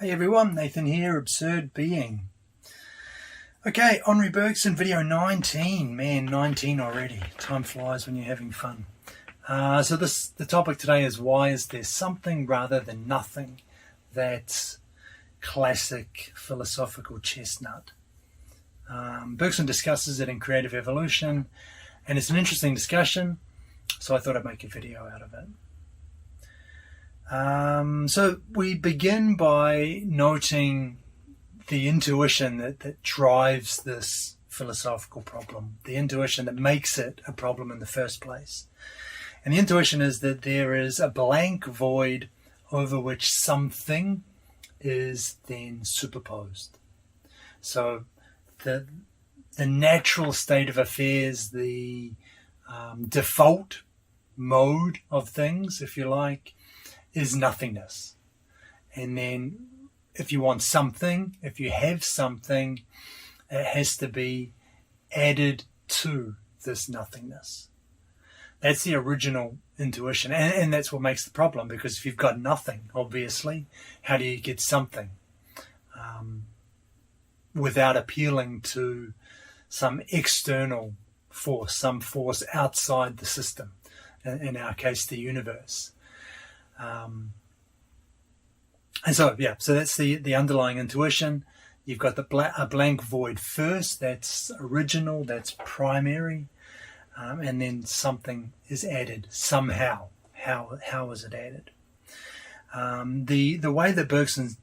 Hey everyone, Nathan here, Absurd Being. Okay, Henri Bergson, video 19. Man, 19 already. Time flies when you're having fun. The topic today is, why is there something rather than nothing? That's classic philosophical chestnut. Bergson discusses it in Creative Evolution, and it's an interesting discussion, so I thought I'd make a video out of it. So we begin by noting the intuition that drives this philosophical problem, the intuition that makes it a problem in the first place. And the intuition is that there is a blank void over which something is then superposed. So the natural state of affairs, the default mode of things, if you like, is nothingness. And then if you want something, if you have something, it has to be added to this nothingness. That's the original intuition, and that's what makes the problem, because if you've got nothing, obviously, how do you get something without appealing to some external force, some force outside the system, in our case the universe. So that's the underlying intuition. You've got a blank void first, that's original, that's primary, and then something is added somehow. How is it added? The way that Bergson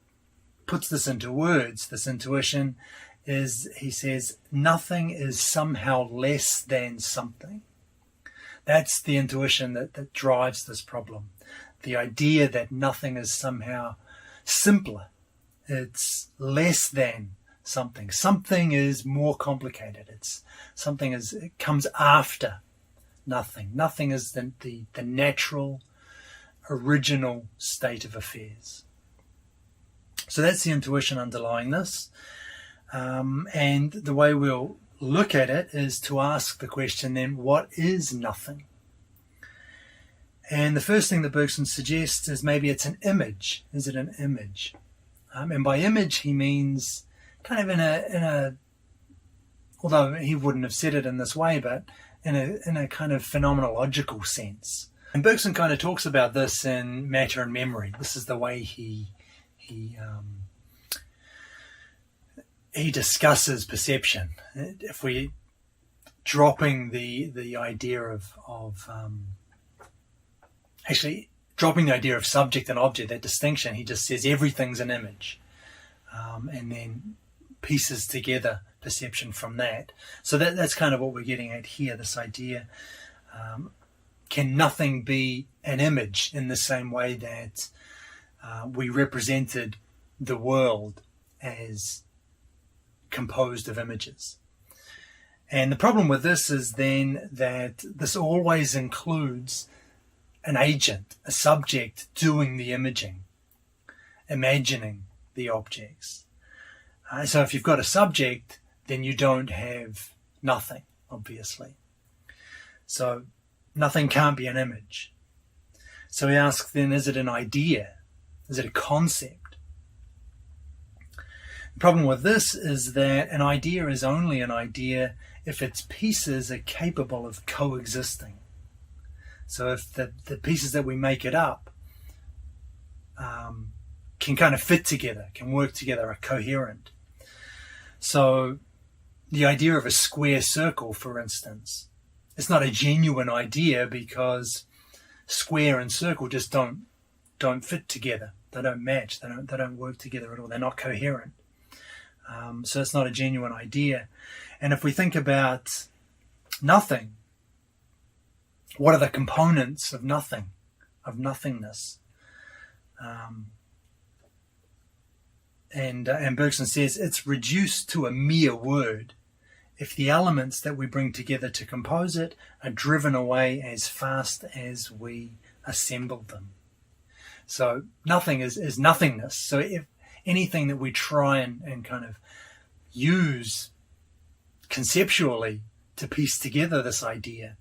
puts this into words, this intuition, is he says nothing is somehow less than something. That's the intuition that drives this problem. The idea that nothing is somehow simpler. It's less than something. Something is more complicated. It comes after nothing. Nothing is the natural, original state of affairs. So that's the intuition underlying this. And the way we'll look at it is to ask the question then, what is nothing? And the first thing that Bergson suggests is maybe it's an image. Is it an image? And by image he means kind of in a although he wouldn't have said it in this way, but in a kind of phenomenological sense. And Bergson kind of talks about this in Matter and Memory. This is the way he discusses perception. If we dropping the idea of dropping the idea of subject and object, that distinction, he just says everything's an image, and then pieces together perception from that. So that's kind of what we're getting at here, this idea. Can nothing be an image in the same way that we represented the world as composed of images? And the problem with this is then that this always includes an agent, a subject doing the imaging, imagining the objects. So if you've got a subject, then you don't have nothing, obviously. So nothing can't be an image. So we ask then, is it an idea? Is it a concept? The problem with this is that an idea is only an idea if its pieces are capable of coexisting. So if the pieces that we make it up can kind of fit together, can work together, are coherent. So the idea of a square circle, for instance, it's not a genuine idea because square and circle just don't fit together. They don't match. They don't work together at all. They're not coherent. So it's not a genuine idea. And if we think about nothing, what are the components of nothing, of nothingness? And Bergson says it's reduced to a mere word if the elements that we bring together to compose it are driven away as fast as we assemble them. So nothing is nothingness. So if anything that we try and kind of use conceptually to piece together this idea,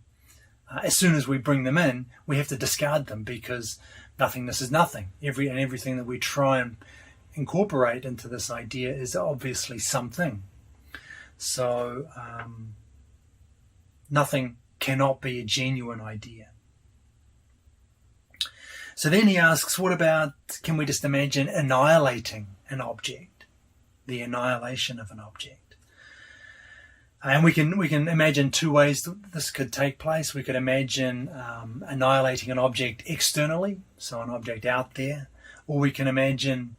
as soon as we bring them in, we have to discard them, because nothingness is nothing. Everything that we try and incorporate into this idea is obviously something. So nothing cannot be a genuine idea. So then he asks, what about, can we just imagine annihilating an object? The annihilation of an object. And we can imagine two ways that this could take place. We could imagine annihilating an object externally, so an object out there, or we can imagine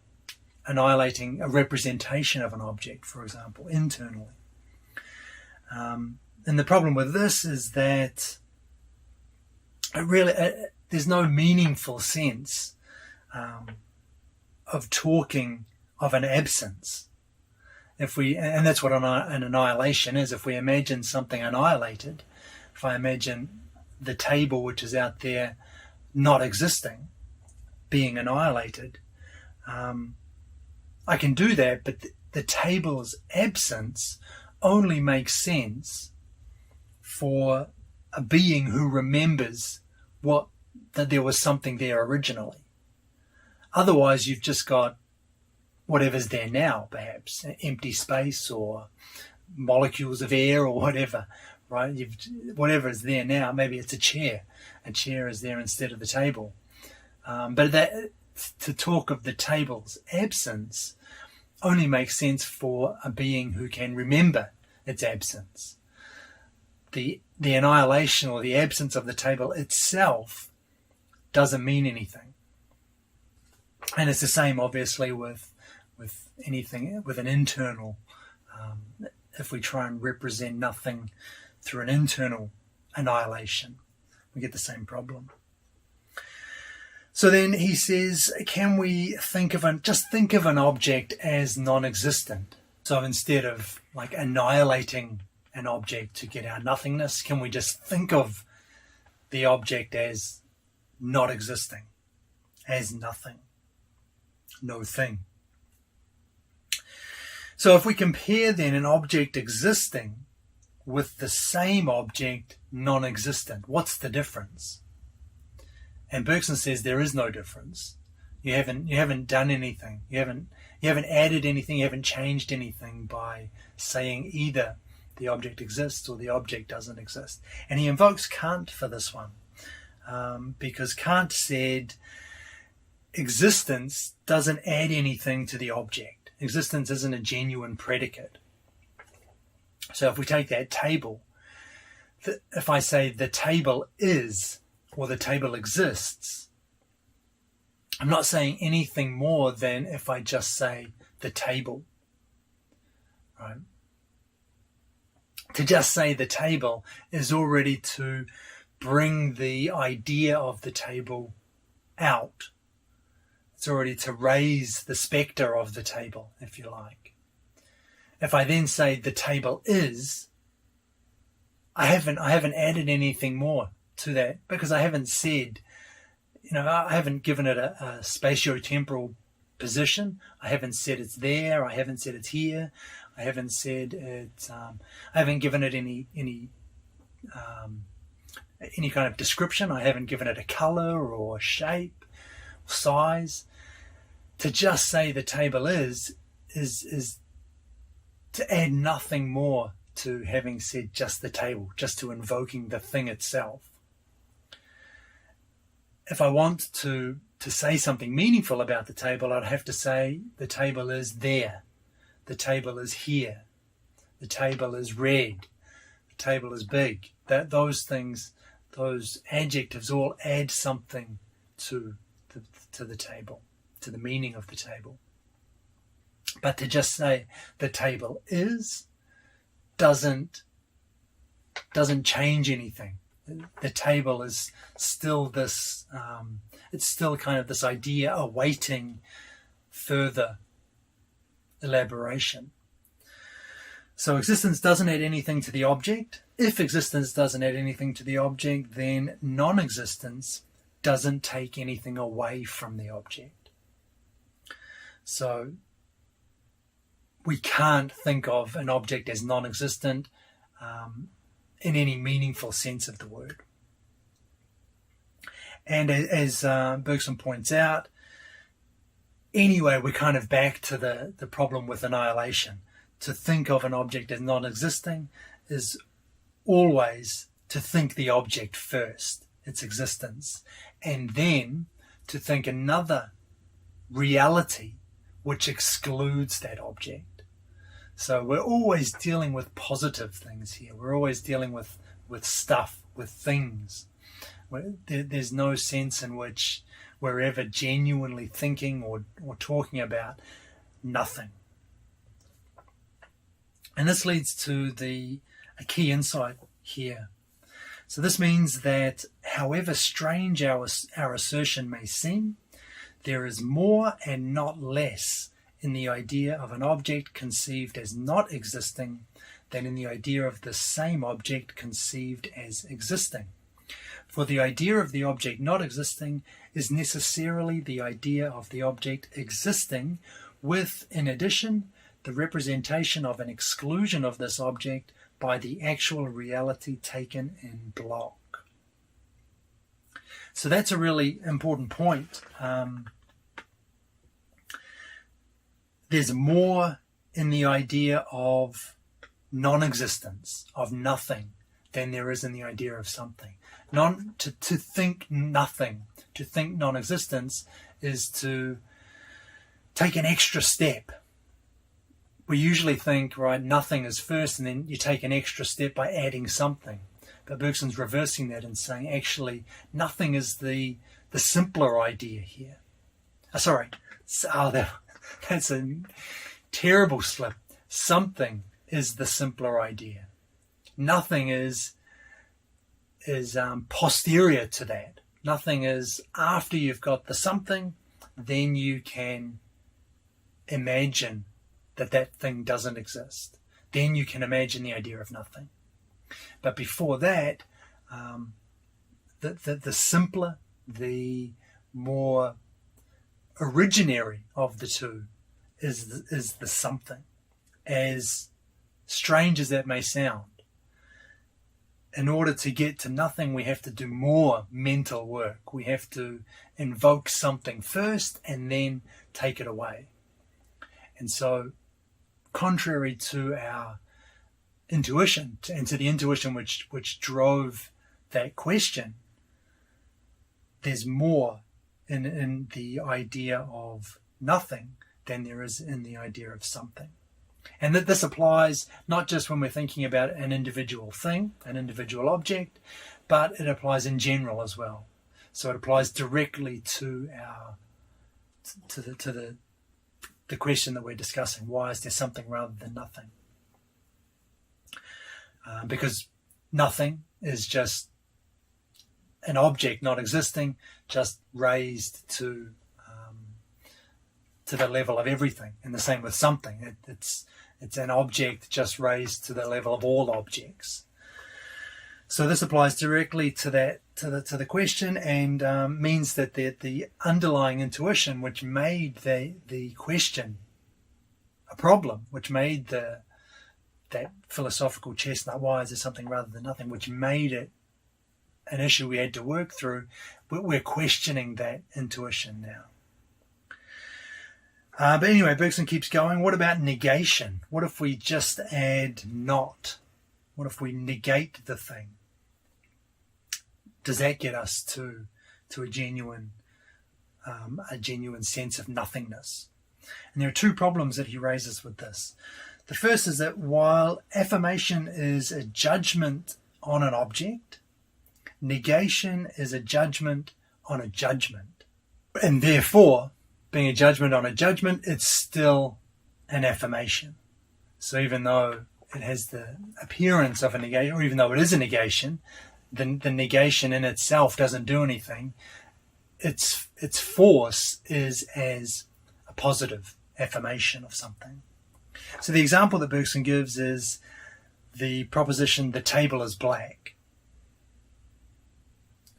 annihilating a representation of an object, for example, internally. And the problem with this is that there's no meaningful sense of talking of an absence. And that's what an annihilation is. If we imagine something annihilated, if I imagine the table which is out there not existing, being annihilated, I can do that, but the table's absence only makes sense for a being who remembers that there was something there originally. Otherwise, you've just got whatever's there now, perhaps empty space or molecules of air or whatever, right? Whatever is there now, maybe it's a chair. A chair is there instead of the table. But to talk of the table's absence only makes sense for a being who can remember its absence. The annihilation or the absence of the table itself doesn't mean anything. And it's the same, obviously, with anything, with an internal, if we try and represent nothing through an internal annihilation, we get the same problem. So then he says, can we think of an object as non-existent? So instead of like annihilating an object to get our nothingness, can we just think of the object as not existing, as nothing, no thing? So if we compare then an object existing with the same object non-existent, what's the difference? And Bergson says there is no difference. You haven't done anything. You haven't added anything. You haven't changed anything by saying either the object exists or the object doesn't exist. And he invokes Kant for this one, because Kant said existence doesn't add anything to the object. Existence isn't a genuine predicate. So if we take that table, if I say the table is or the table exists, I'm not saying anything more than if I just say the table, right? To just say the table is already to bring the idea of the table out. It's already to raise the spectre of the table, if you like. If I then say the table is, I haven't added anything more to that, because I haven't said, I haven't given it a spatio-temporal position. I haven't said it's there. I haven't said it's here. I haven't said it's. I haven't given it any kind of description. I haven't given it a color or shape, or size. To just say the table is to add nothing more to having said just the table, just to invoking the thing itself. If I want to say something meaningful about the table, I'd have to say the table is there, the table is here, the table is red, the table is big. Those things, those adjectives all add something to the table, to the meaning of the table. But to just say the table is doesn't change anything. The table is still this, it's still kind of this idea awaiting further elaboration. So existence doesn't add anything to the object. If existence doesn't add anything to the object, then non-existence doesn't take anything away from the object. So we can't think of an object as non-existent in any meaningful sense of the word. And as Bergson points out, anyway, we're kind of back to the problem with annihilation. To think of an object as non-existing is always to think the object first, its existence, and then to think another reality which excludes that object. So we're always dealing with positive things here. We're always dealing with stuff, with things. There's no sense in which we're ever genuinely thinking or talking about nothing. And this leads to a key insight here. So this means that however strange our assertion may seem, there is more and not less in the idea of an object conceived as not existing than in the idea of the same object conceived as existing. For the idea of the object not existing is necessarily the idea of the object existing with, in addition, the representation of an exclusion of this object by the actual reality taken in block. So that's a really important point. There's more in the idea of non-existence, of nothing, than there is in the idea of something. To think nothing, to think non-existence is to take an extra step. We usually think, right, nothing is first, and then you take an extra step by adding something. But Bergson's reversing that and saying, actually, nothing is the simpler idea here. That's a terrible slip. Something is the simpler idea. Nothing is posterior to that. Nothing is after you've got the something, then you can imagine that thing doesn't exist. Then you can imagine the idea of nothing. But before that, the simpler, the more originary of the two is the something. As strange as that may sound, in order to get to nothing, we have to do more mental work. We have to invoke something first and then take it away. And so, contrary to our intuition, and to the intuition which drove that question, there's more in the idea of nothing than there is in the idea of something. And that this applies not just when we're thinking about an individual thing, an individual object, but it applies in general as well. So it applies directly to the question that we're discussing. Why is there something rather than nothing? Because nothing is just an object not existing, just raised to the level of everything. And the same with something. It's an object just raised to the level of all objects. So this applies directly to the question, and means that the underlying intuition which made the question a problem, which made that philosophical chestnut, why is there something rather than nothing, which made it an issue we had to work through, we're questioning that intuition now. But anyway, Bergson keeps going. What about negation? What if we just add not? What if we negate the thing? Does that get us to a genuine sense of nothingness? And there are two problems that he raises with this. The first is that while affirmation is a judgment on an object, negation is a judgment on a judgment. And therefore, being a judgment on a judgment, it's still an affirmation. So even though it has the appearance of a negation, or even though it is a negation, the negation in itself doesn't do anything. Its force is as a positive affirmation of something. So the example that Bergson gives is the proposition, the table is black.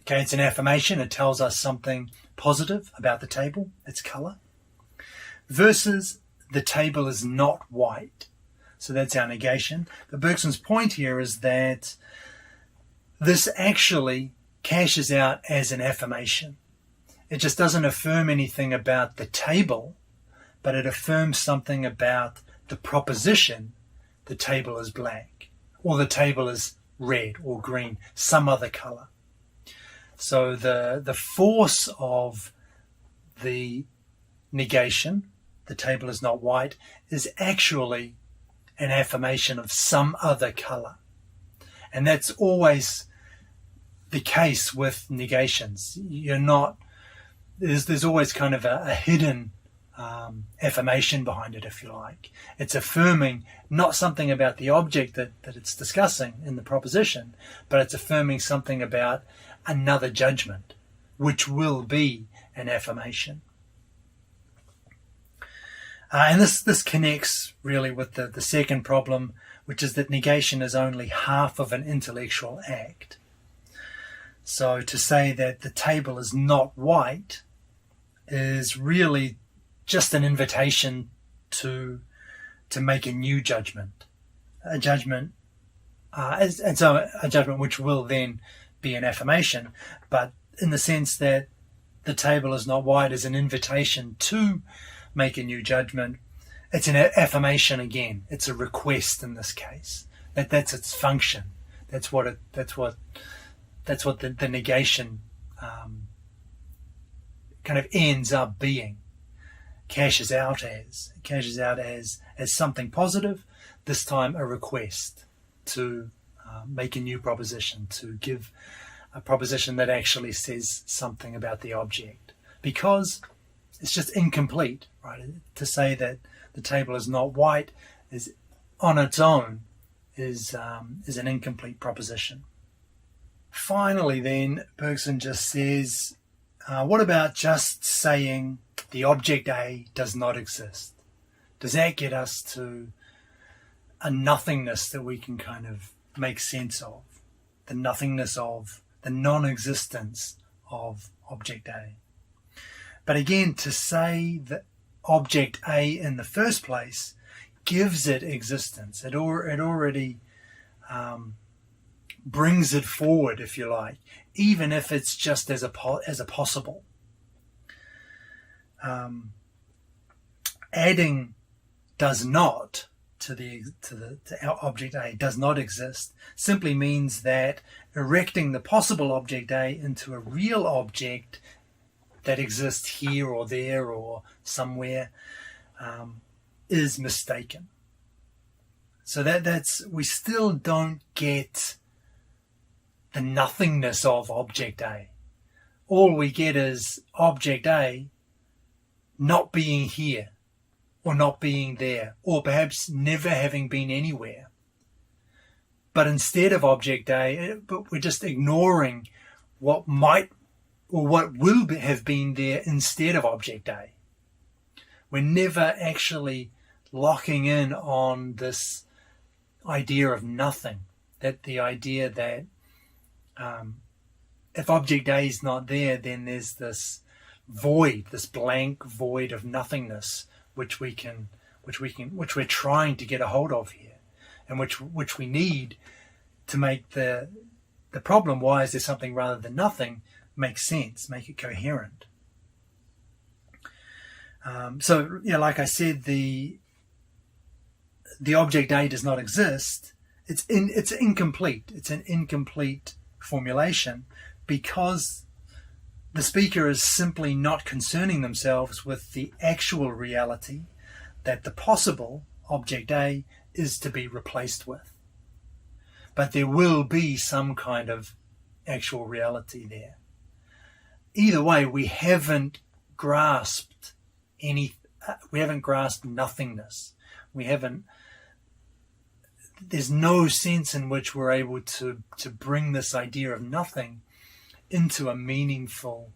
Okay, it's an affirmation. It tells us something positive about the table, its colour, versus the table is not white. So that's our negation. But Bergson's point here is that this actually cashes out as an affirmation. It just doesn't affirm anything about the table. but it affirms something about the proposition the table is black, or the table is red or green, some other color. So the force of the negation, the table is not white, is actually an affirmation of some other color. And that's always the case with negations. There's always kind of a hidden affirmation behind it, if you like. It's affirming not something about the object that it's discussing in the proposition, but it's affirming something about another judgment, which will be an affirmation. And this connects really with the second problem, which is that negation is only half of an intellectual act. So to say that the table is not white is really just an invitation to make a new judgment, a judgment which will then be an affirmation, but in the sense that the table is not white is an invitation to make a new judgment. It's an affirmation again. It's a request in this case. That's its function. That's what the negation kind of ends up being. Cashes out as something positive, this time a request to make a new proposition, to give a proposition that actually says something about the object, because it's just incomplete, right? To say that the table is not white is on its own is an incomplete proposition. Finally, then, Bergson just says, what about just saying the object A does not exist? Does that get us to a nothingness that we can kind of make sense of? The nothingness of, the non-existence of object A. But again, to say that object A in the first place gives it existence. It already brings it forward, if you like, even if it's just as a possible. Adding does not to our object A does not exist simply means that erecting the possible object A into a real object that exists here or there or somewhere is mistaken. So that's we still don't get the nothingness of object A. All we get is object A not being here or not being there, or perhaps never having been anywhere. But instead of object A, but we're just ignoring what might or what will have been there instead of object A. We're never actually locking in on this idea of nothing, that the idea that if object A is not there, then there's this void, this blank void of nothingness, which we're trying to get a hold of here, and which we need to make the problem, why is there something rather than nothing, make sense, make it coherent. So like I said, the object A does not exist. It's incomplete. It's an incomplete formulation because the speaker is simply not concerning themselves with the actual reality that the possible object A is to be replaced with. But there will be some kind of actual reality there. Either way, we haven't grasped nothingness. There's no sense in which we're able to bring this idea of nothing into a meaningful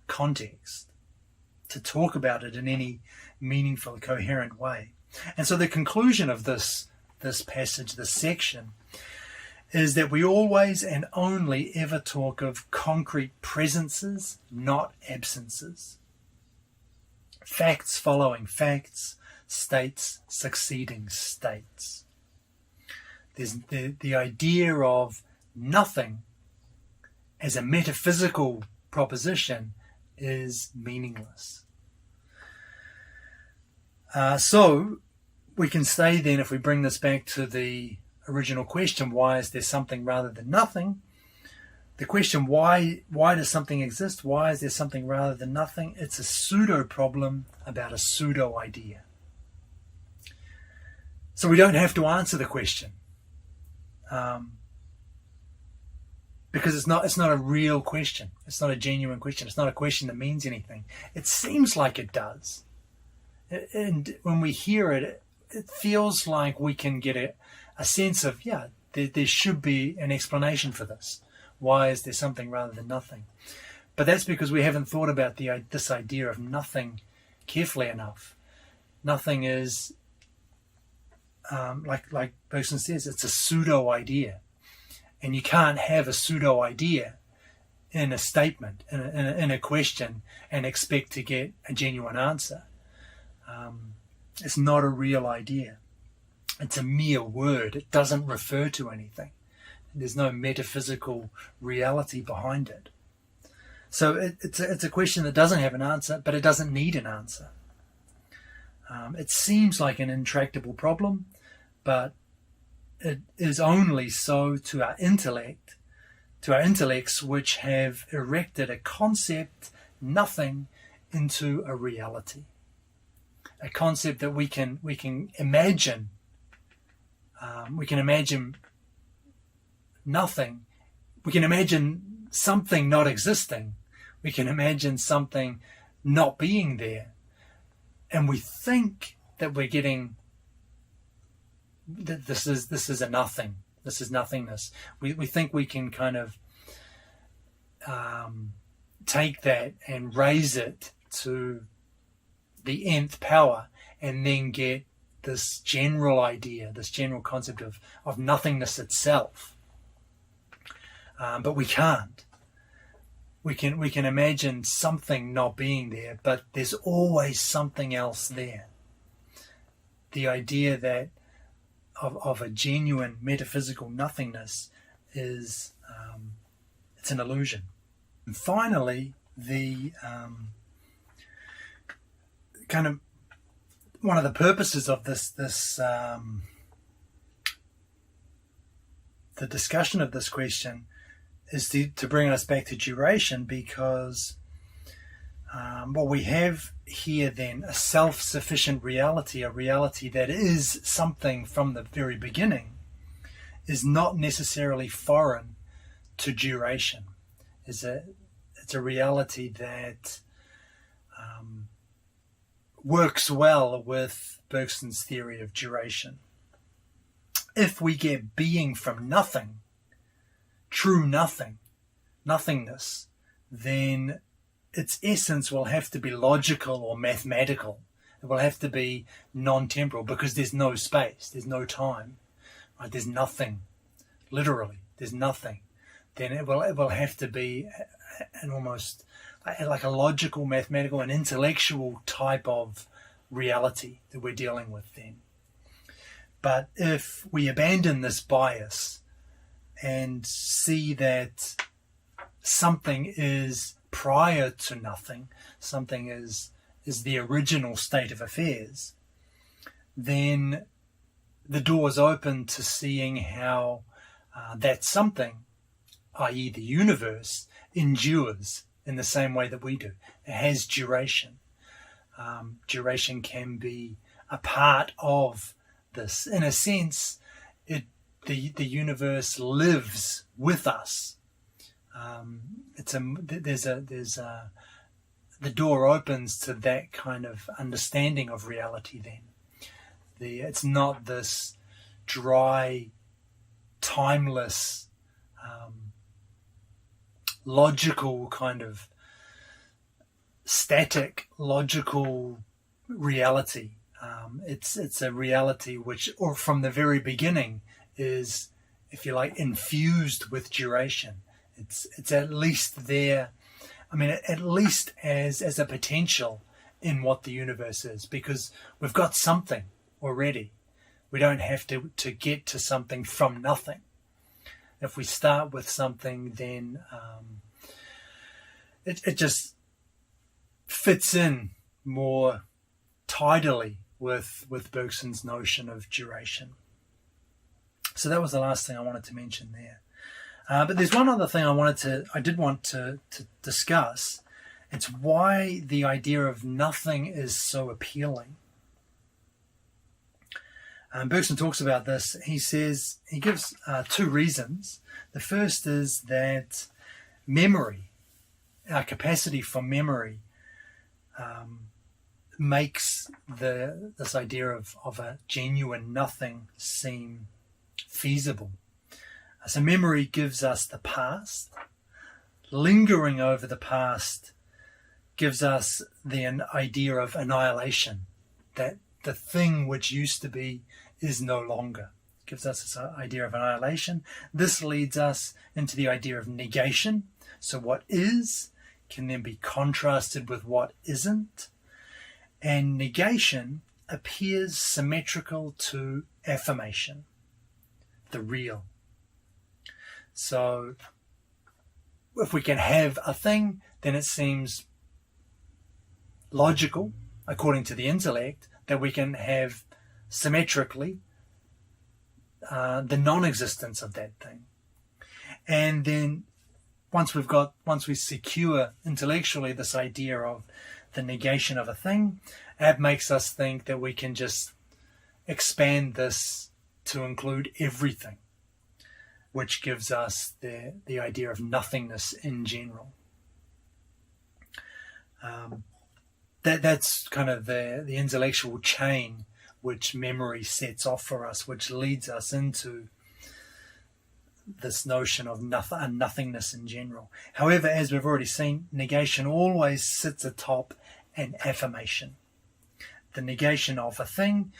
context, to talk about it in any meaningful, coherent way. And so the conclusion of this passage, this section, is that we always and only ever talk of concrete presences, not absences. Facts following facts, states succeeding states. There's the idea of nothing as a metaphysical proposition is meaningless. So we can say then, if we bring this back to the original question, why is there something rather than nothing? The question, why does something exist? Why is there something rather than nothing? It's a pseudo problem about a pseudo idea. So we don't have to answer the question, because it's not a real question. It's not a genuine question. It's not a question that means anything. It seems like it does. And when we hear it, it feels like we can get a sense of, there should be an explanation for this. Why is there something rather than nothing? But that's because we haven't thought about this idea of nothing carefully enough. Nothing is, like Bergson says, it's a pseudo idea. And you can't have a pseudo idea in a statement, in a question, and expect to get a genuine answer. It's not a real idea. It's a mere word. It doesn't refer to anything. There's no metaphysical reality behind it. So it's a question that doesn't have an answer, but it doesn't need an answer. It seems like an intractable problem, but it is only so to our intellect, to our intellects which have erected a concept, nothing, into a reality. A concept that we can imagine. We can imagine nothing. We can imagine something not existing. We can imagine something not being there. And we think that we're getting that this is a nothing. This is nothingness. We think we can kind of take that and raise it to the nth power, and then get this general idea, this general concept of nothingness itself. But we can't. We can imagine something not being there, but there's always something else there. The idea that of a genuine metaphysical nothingness is it's an illusion. And finally, the kind of one of the purposes of this the discussion of this question is to bring us back to duration, because what we have here then, a self-sufficient reality, a reality that is something from the very beginning, is not necessarily foreign to duration. It's a reality that works well with Bergson's theory of duration. If we get being from nothing, true nothing, nothingness, then its essence will have to be logical or mathematical. It will have to be non-temporal, because there's no space, there's no time, right? There's nothing, literally, there's nothing. Then it will have to be an almost like a logical, mathematical, and intellectual type of reality that we're dealing with then. But if we abandon this bias and see that something is prior to nothing, something is the original state of affairs, then the door is open to seeing how that something, i.e. the universe, endures in the same way that we do. It has duration. Duration can be a part of this. In a sense, the universe lives with us. The door opens to that kind of understanding of reality then. It's not this dry, timeless, logical kind of static, logical reality. It's a reality which, or from the very beginning, is, if you like, infused with duration. It's at least there. I mean, at least as a potential in what the universe is, because we've got something already. We don't have to get to something from nothing. If we start with something, then it just fits in more tidily with Bergson's notion of duration. So that was the last thing I wanted to mention there. But there's one other thing I did want to discuss. It's why the idea of nothing is so appealing. Bergson talks about this. He gives two reasons. The first is that memory, our capacity for memory, makes this idea of a genuine nothing seem feasible. So memory gives us the past. Lingering over the past gives us the idea of annihilation, that the thing which used to be is no longer. It gives us this idea of annihilation. This leads us into the idea of negation. So what is can then be contrasted with what isn't. And negation appears symmetrical to affirmation, the real. So if we can have a thing, then it seems logical, according to the intellect, that we can have symmetrically the non-existence of that thing. And then once we secure intellectually this idea of the negation of a thing, that makes us think that we can just expand this to include everything, which gives us the idea of nothingness in general. That's kind of the intellectual chain which memory sets off for us, which leads us into this notion of nothingness in general. However, as we've already seen, negation always sits atop an affirmation. The negation of a thing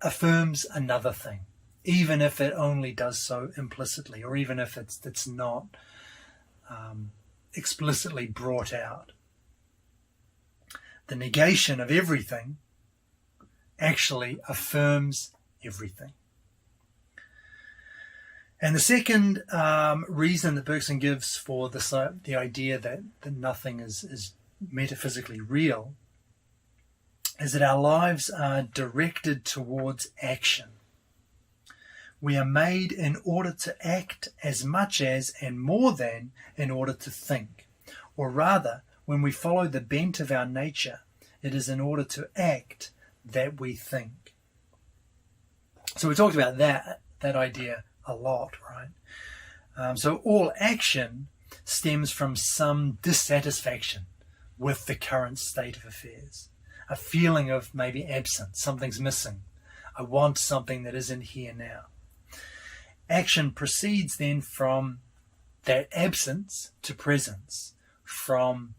affirms another thing, even if it only does so implicitly, or even if it's not explicitly brought out. The negation of everything actually affirms everything. And the second reason that Bergson gives for this, the idea that nothing is metaphysically real, is that our lives are directed towards action. We are made in order to act as much as and more than in order to think. Or rather, when we follow the bent of our nature, it is in order to act that we think. So we talked about that idea a lot, right? So all action stems from some dissatisfaction with the current state of affairs. A feeling of maybe absence, something's missing. I want something that isn't here now. Action proceeds then from that absence to presence, from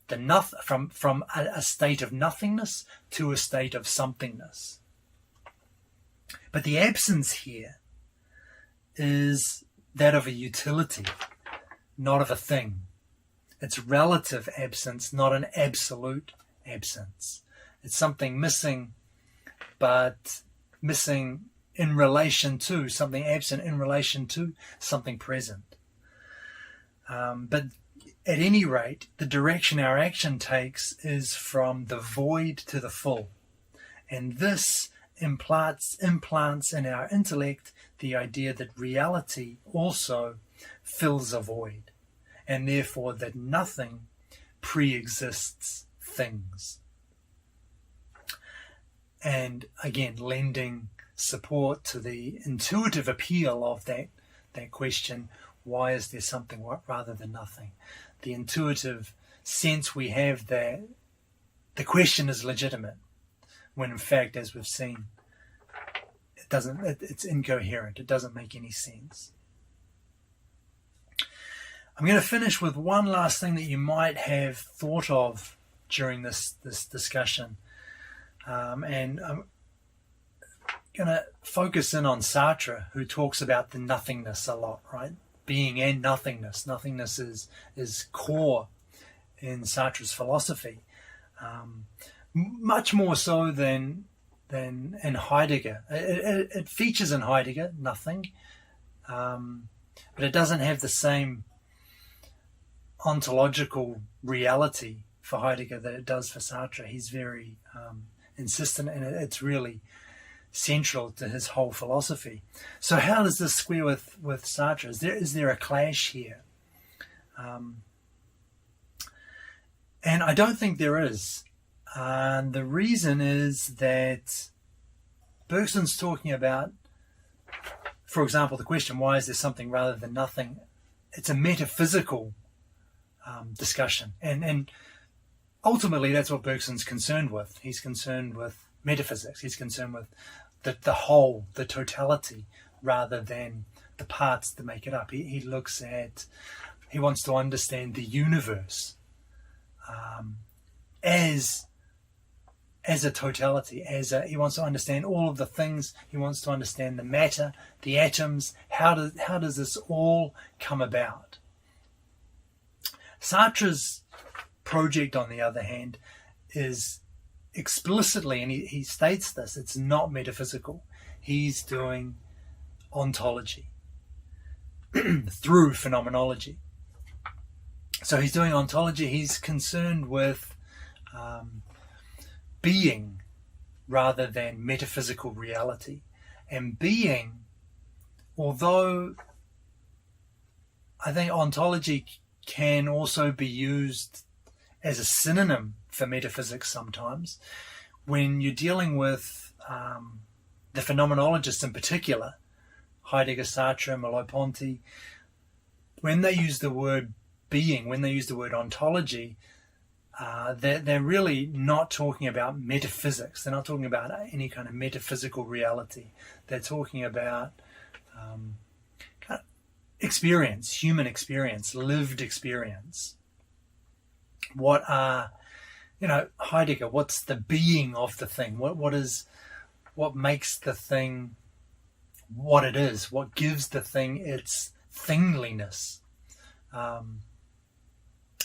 a state of nothingness to a state of somethingness. But the absence here is that of a utility, not of a thing. It's relative absence, not an absolute absence. It's something missing, but missing in relation to something absent, in relation to something present. But at any rate, the direction our action takes is from the void to the full. And this implants in our intellect the idea that reality also fills a void, and therefore that nothing pre-exists things. And again, lending support to the intuitive appeal of that question, why is there something rather than nothing? The intuitive sense we have that the question is legitimate, when in fact, as we've seen, it's incoherent. It doesn't make any sense. I'm going to finish with one last thing that you might have thought of during this discussion. And I'm going to focus in on Sartre, who talks about the nothingness a lot, right? Being and nothingness. Nothingness is core in Sartre's philosophy, much more so than in Heidegger. It features in Heidegger, nothing, but it doesn't have the same ontological reality for Heidegger that it does for Sartre. He's very insistent, and it's really central to his whole philosophy. So how does this square with Sartre? Is there a clash here? And I don't think there is. And the reason is that Bergson's talking about, for example, the question, why is there something rather than nothing? It's a metaphysical discussion. And ultimately, that's what Bergson's concerned with. He's concerned with metaphysics. He's concerned with the whole, the totality, rather than the parts that make it up. He wants to understand the universe as a totality, he wants to understand all of the things. He wants to understand the matter, the atoms. How does this all come about? Sartre's project, on the other hand, is explicitly, and he states this, it's not metaphysical. He's doing ontology through phenomenology. So he's doing ontology. He's concerned with being rather than metaphysical reality. And being, although I think ontology can also be used as a synonym for metaphysics sometimes, when you're dealing with the phenomenologists in particular, Heidegger, Sartre, Merleau-Ponty, when they use the word being, when they use the word ontology, they're really not talking about metaphysics. They're not talking about any kind of metaphysical reality. They're talking about kind of experience, human experience, lived experience. What are, Heidegger, what's the being of the thing? What makes the thing what it is? What gives the thing its thingliness?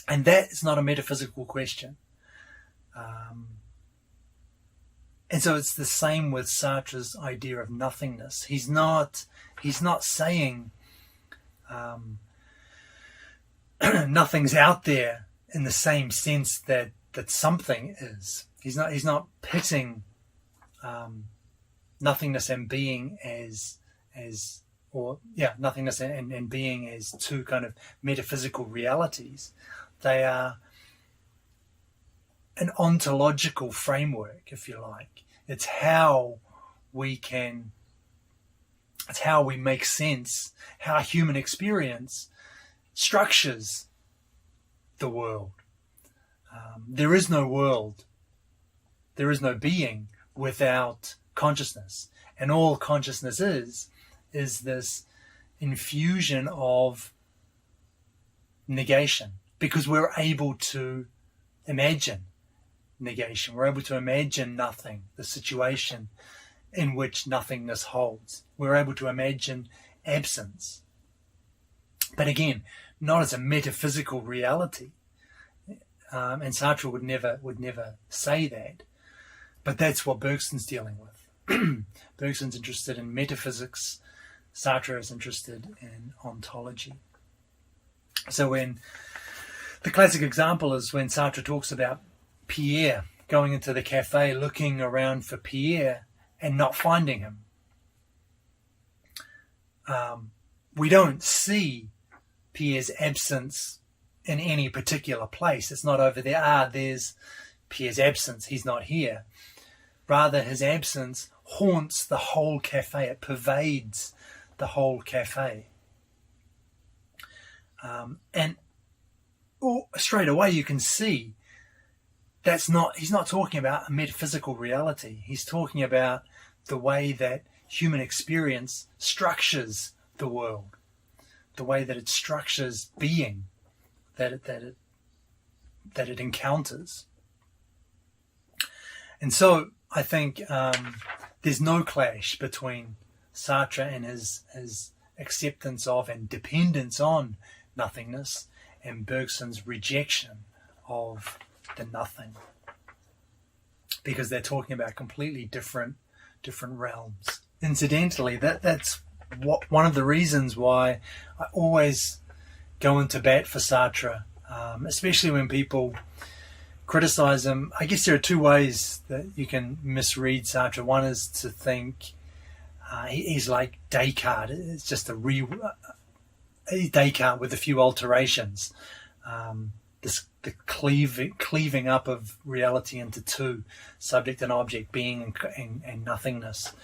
And that is not a metaphysical question. And so it's the same with Sartre's idea of nothingness. He's not saying nothing's out there in the same sense that something is. He's not pitting nothingness and being nothingness and being as two kind of metaphysical realities. They are an ontological framework, if you like. It's how we make sense, how human experience structures the world. There is no world, there is no being without consciousness. And all consciousness is this infusion of negation, because we're able to imagine negation. We're able to imagine nothing, the situation in which nothingness holds. We're able to imagine absence. But again, not as a metaphysical reality. And Sartre would never say that. But that's what Bergson's dealing with. Bergson's interested in metaphysics. Sartre is interested in ontology. So when the classic example is when Sartre talks about Pierre going into the cafe, looking around for Pierre and not finding him. We don't see Pierre's absence in any particular place. It's not over there. There's Pierre's absence. He's not here. Rather, his absence haunts the whole cafe. It pervades the whole cafe. And straight away you can see he's not talking about a metaphysical reality. He's talking about the way that human experience structures the world, the way that it structures being, that it encounters. And so I think there's no clash between Sartre and his acceptance of and dependence on nothingness and Bergson's rejection of the nothing, because they're talking about completely different realms. Incidentally, that's one of the reasons why I always go into bat for Sartre, especially when people criticize him, I guess there are two ways that you can misread Sartre. One is to think he's like Descartes. It's just Descartes with a few alterations. The cleaving up of reality into two, subject and object, being and nothingness.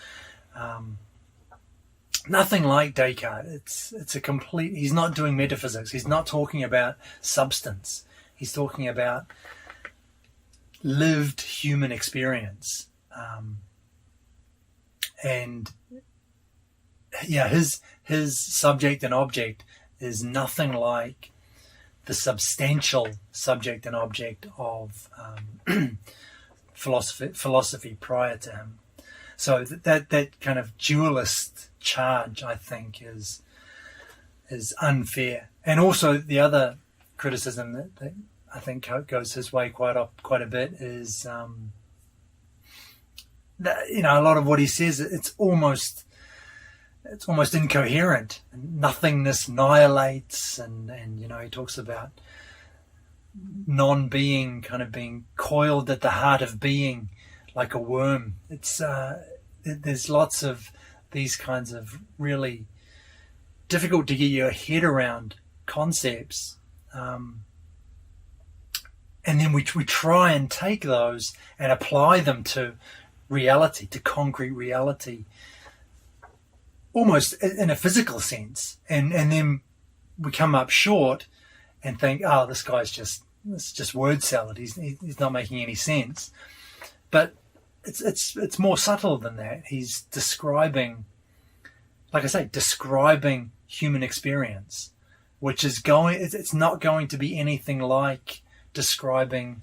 Nothing like Descartes. It's a complete. He's not doing metaphysics. He's not talking about substance. He's talking about lived human experience, and yeah, his subject and object is nothing like the substantial subject and object of philosophy prior to him. So that kind of dualist charge, I think, is unfair. And also the other criticism that I think goes his way quite a bit is that, a lot of what he says, it's almost incoherent. Nothingness annihilates, and he talks about non-being kind of being coiled at the heart of being like a worm. It's there's lots of these kinds of really difficult to get your head around concepts, and then we try and take those and apply them to reality, to concrete reality, almost in a physical sense, and then we come up short and think, oh, this guy's just word salad. He's not making any sense. But it's more subtle than that. He's describing, like I say, describing human experience, which is it's not going to be anything like describing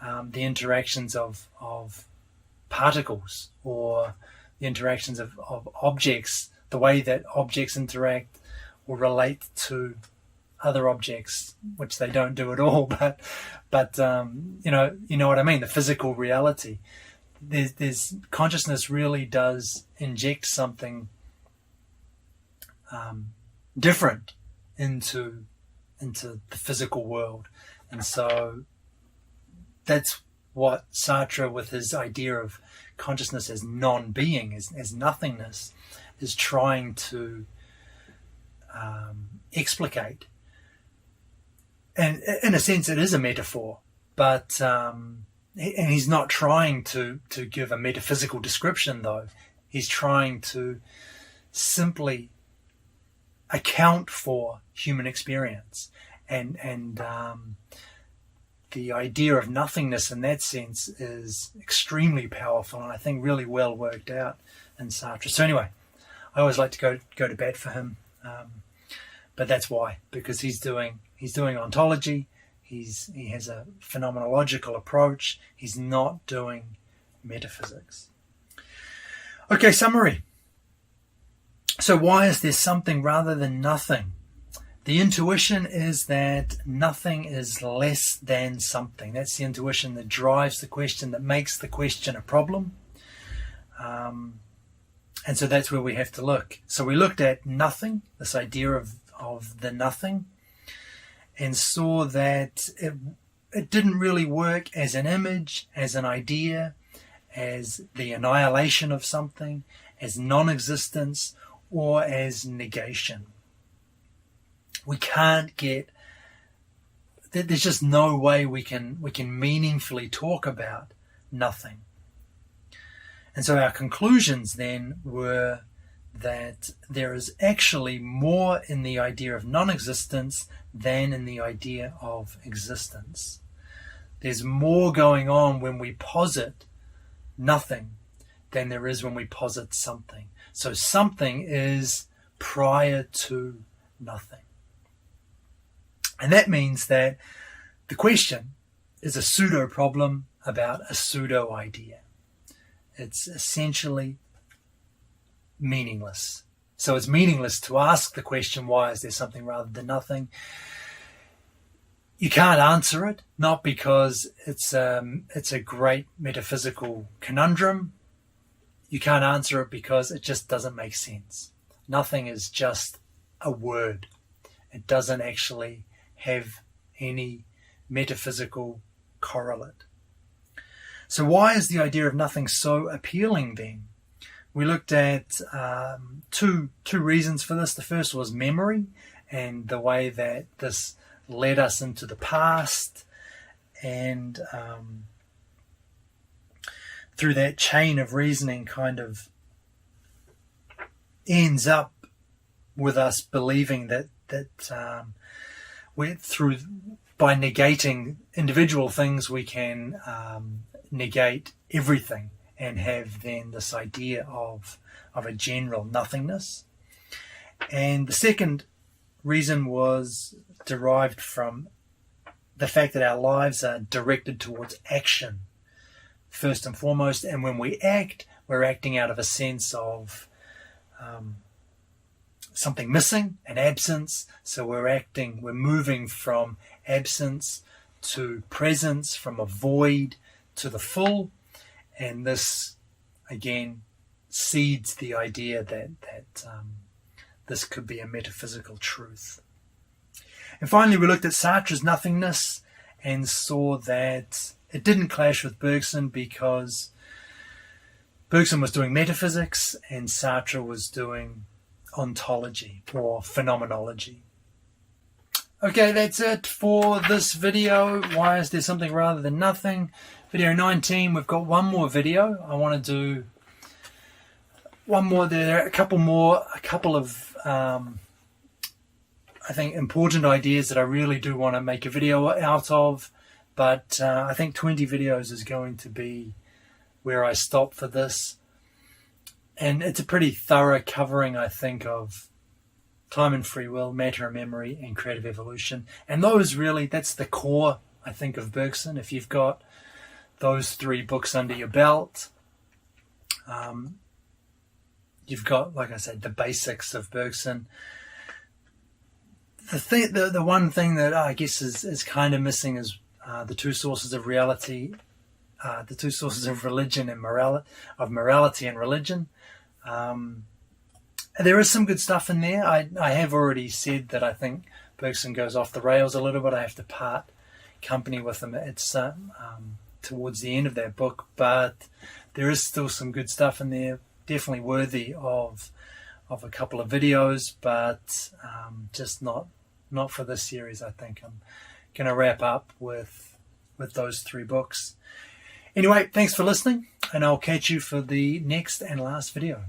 the interactions of particles or the interactions of objects, the way that objects interact or relate to other objects, which they don't do at all. But you know what I mean. The physical reality. There's consciousness really does inject something different into the physical world, and so that's what Sartre, with his idea of consciousness as non-being, as nothingness, is trying to explicate. And in a sense, it is a metaphor, but and he's not trying to give a metaphysical description, though. He's trying to simply account for human experience, and the idea of nothingness in that sense is extremely powerful, and I think really well worked out in Sartre. So anyway, I always like to go to bat for him, but that's why, because he's doing ontology. He has a phenomenological approach. He's not doing metaphysics. Okay, summary. So why is there something rather than nothing? The intuition is that nothing is less than something. That's the intuition that drives the question, that makes the question a problem. And so that's where we have to look. So we looked at nothing, this idea of the nothing, and saw that it didn't really work as an image, as an idea, as the annihilation of something, as non-existence, or as negation. We can't there's just no way we can meaningfully talk about nothing. And so our conclusions then were that there is actually more in the idea of non-existence than in the idea of existence. There's more going on when we posit nothing than there is when we posit something. So something is prior to nothing. And that means that the question is a pseudo problem about a pseudo idea. It's essentially meaningless. So it's meaningless to ask the question, why is there something rather than nothing? You can't answer it, not because it's a great metaphysical conundrum. You can't answer it because it just doesn't make sense. Nothing is just a word. It doesn't actually have any metaphysical correlate. So why is the idea of nothing so appealing then? We looked at two reasons for this. The first was memory and the way that this led us into the past, and through that chain of reasoning kind of ends up with us believing that we're through, by negating individual things, we can negate everything and have then this idea of a general nothingness. And the second reason was derived from the fact that our lives are directed towards action first and foremost, and when we act, we're acting out of a sense of something missing, an absence. So we're moving from absence to presence, from a void to the full, and this again seeds the idea that this could be a metaphysical truth. And finally, we looked at Sartre's nothingness and saw that it didn't clash with Bergson, because Bergson was doing metaphysics and Sartre was doing ontology or phenomenology. Okay, that's it for this video. Why is there something rather than nothing? Video 19, we've got one more video. I want to do one more. There are a couple of I think important ideas that I really do want to make a video out of, but I think 20 videos is going to be where I stop for this. And it's a pretty thorough covering, I think, of time and free will, matter and memory, and creative evolution. And those really, that's the core, I think, of Bergson. If you've got those three books under your belt, you've got, like I said, the basics of Bergson. The one thing that I guess is kind of missing is the two sources of reality, the two sources of religion and morality and religion. There is some good stuff in there. I have already said that I think Bergson goes off the rails a little bit. I have to part company with him. It's towards the end of that book, but there is still some good stuff in there. Definitely worthy of a couple of videos, but just not for this series. I think I'm going to wrap up with those three books. Anyway, thanks for listening, and I'll catch you for the next and last video.